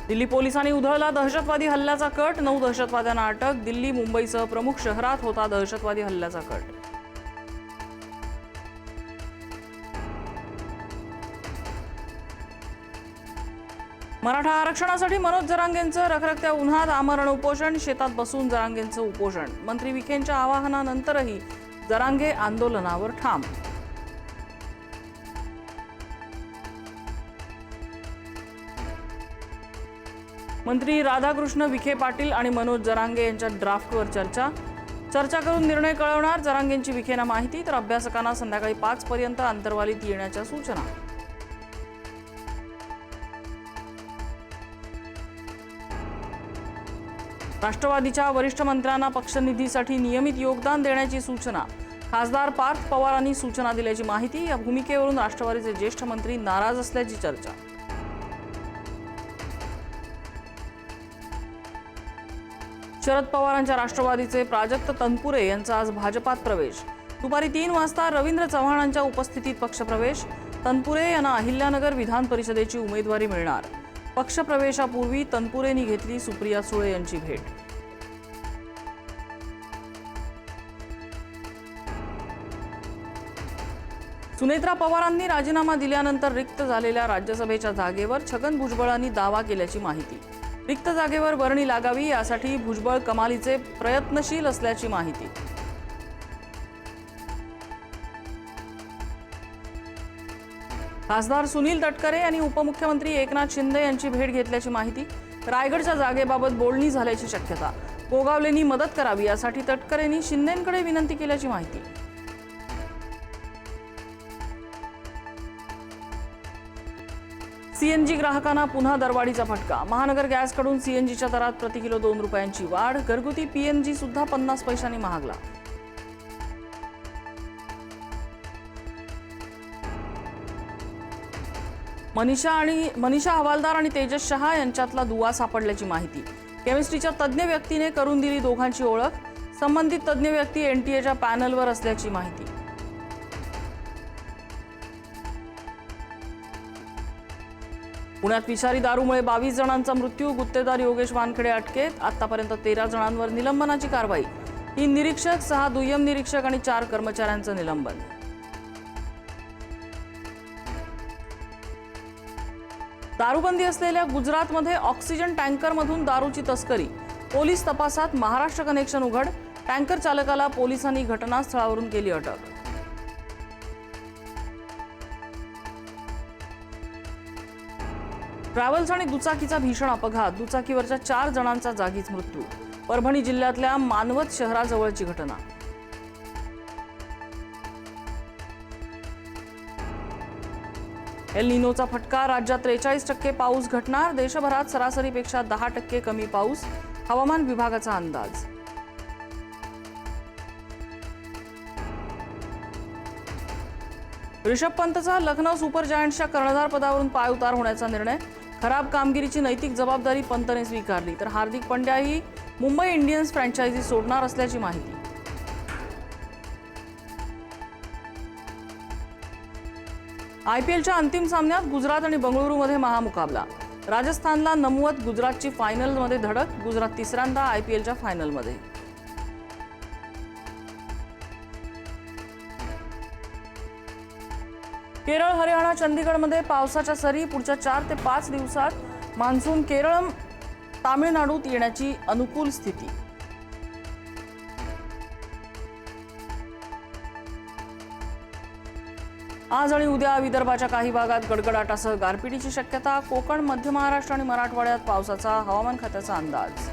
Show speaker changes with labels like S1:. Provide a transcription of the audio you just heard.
S1: दिल्ली पोलिसांनी उधळला दहशतवादी हल्ल्याचा कट, 9 दहशतवाद्यांना अटक. दिल्ली मुंबईसह प्रमुख शहरात होता दहशतवादी हल्ल्याचा कट. मराठा आरक्षणासाठी मनोज जरांगेंचं रखरखत्या उन्हात आमरण उपोषण, शेतात बसून जरांगेंचं उपोषण. मंत्री विखेंच्या आवाहनानंतरही जरांगे आंदोलनावर ठाम. मंत्री राधाकृष्ण विखे पाटील आणि मनोज जरांगे यांच्या ड्राफ्टवर चर्चा करून निर्णय कळवणार. जरांगेंची विखेंना माहिती, तर अभ्यासकांना संध्याकाळी 5 पर्यंत अंतर्वालीत येण्याच्या सूचना. राष्ट्रवादीच्या वरिष्ठ मंत्र्यांना पक्षनिधीसाठी नियमित योगदान देण्याची सूचना. खासदार पार्थ पवारांनी सूचना दिल्याची माहिती. या भूमिकेवरून राष्ट्रवादीचे ज्येष्ठ मंत्री नाराज असल्याची चर्चा. शरद पवारांच्या राष्ट्रवादीचे प्राजक्त तनपुरे यांचा आज भाजपात प्रवेश. दुपारी 3 वाजता रवींद्र चव्हाणांच्या उपस्थितीत पक्षप्रवेश. तनपुरे यांना अहिल्यानगर विधान परिषदेची उमेदवारी मिळणार. पक्षप्रवेशापूर्वी तनपुरेंनी घेतली सुप्रिया सुळे यांची भेट. सुनेत्रा पवारांनी राजीनामा दिल्यानंतर रिक्त झालेल्या राज्यसभेच्या जागेवर छगन भुजबळांनी दावा केल्याची माहिती. रिक्त जागेवर वर्णी लागावी यासाठी भुजबळ कमालीचे प्रयत्नशील असल्याची माहिती. खासदार सुनील तटकरे यांनी उपमुख्यमंत्री एकनाथ शिंदे यांची भेट घेतल्याची माहिती. रायगडच्या जागेबाबत बोलणी झाल्याची शक्यता. गोगावलेंनी मदत करावी यासाठी तटकरेंनी शिंदेंकडे विनंती केल्याची माहिती. सीएनजी ग्राहकांना पुन्हा दरवाढीचा फटका. महानगर गॅसकडून सीएनजीच्या दरात प्रति किलो 2 रुपयांची वाढ. घरगुती पीएनजी सुद्धा 50 पैशांनी महागला. मनीषा हवालदार आणि तेजस शहा यांच्यातला दुवा सापडल्याची माहिती. केमिस्ट्रीच्या तज्ज्ञ व्यक्तीने करून दिली दोघांची ओळख. संबंधित तज्ज्ञ व्यक्ती एनटीएच्या पॅनलवर असल्याची माहिती. पुण्यात विषारी दारूमुळे 22 जणांचा मृत्यू. गुत्तेदार योगेश वानखेडे अटकेत. आतापर्यंत 13 जणांवर निलंबनाची कारवाई. 3 निरीक्षक, 6 दुय्यम निरीक्षक आणि 4 कर्मचाऱ्यांचं निलंबन. दारूबंदी असलेल्या गुजरातमध्ये ऑक्सिजन टँकरमधून दारूची तस्करी. पोलीस तपासात महाराष्ट्र कनेक्शन उघड. टँकर चालकाला पोलिसांनी घटनास्थळावरून केली अटक. ट्रॅव्हल्स आणि दुचाकीचा भीषण अपघात. दुचाकीवरच्या 4 जणांचा जागीच मृत्यू. परभणी जिल्ह्यातल्या मानवत शहराजवळची घटना. एल निनोचा फटका. राज्यात 43% पाऊस घटणार. देशभरात सरासरीपेक्षा 10% कमी पाऊस. हवामान विभागाचा अंदाज. ऋषभ पंतचा लखनौ सुपर जायंट्सच्या कर्णधार पदावरून पायउतार होण्याचा निर्णय. खराब कामगिरीची नैतिक जबाबदारी पंतने स्वीकारली. तर हार्दिक पंड्याही मुंबई इंडियन्स फ्रँचायझी सोडणार असल्याची माहिती. आयपीएलच्या अंतिम सामन्यात गुजरात आणि बंगळुरूमध्ये महामुकाबला. राजस्थानला नमवत गुजरातची फायनलमध्ये धडक. गुजरात तिसऱ्यांदा आयपीएलच्या फायनलमध्ये. केरळ, हरियाणा, चंदीगडमध्ये पावसाच्या सरी. पुढच्या 4 ते 5 दिवसात मान्सून केरळ, तामिळनाडूत येण्याची अनुकूल स्थिती. आज आणि उद्या विदर्भाच्या काही भागात गडगडाटासह गारपिटीची शक्यता. कोकण, मध्य महाराष्ट्र आणि मराठवाड्यात पावसाचा हवामान खात्याचा अंदाज.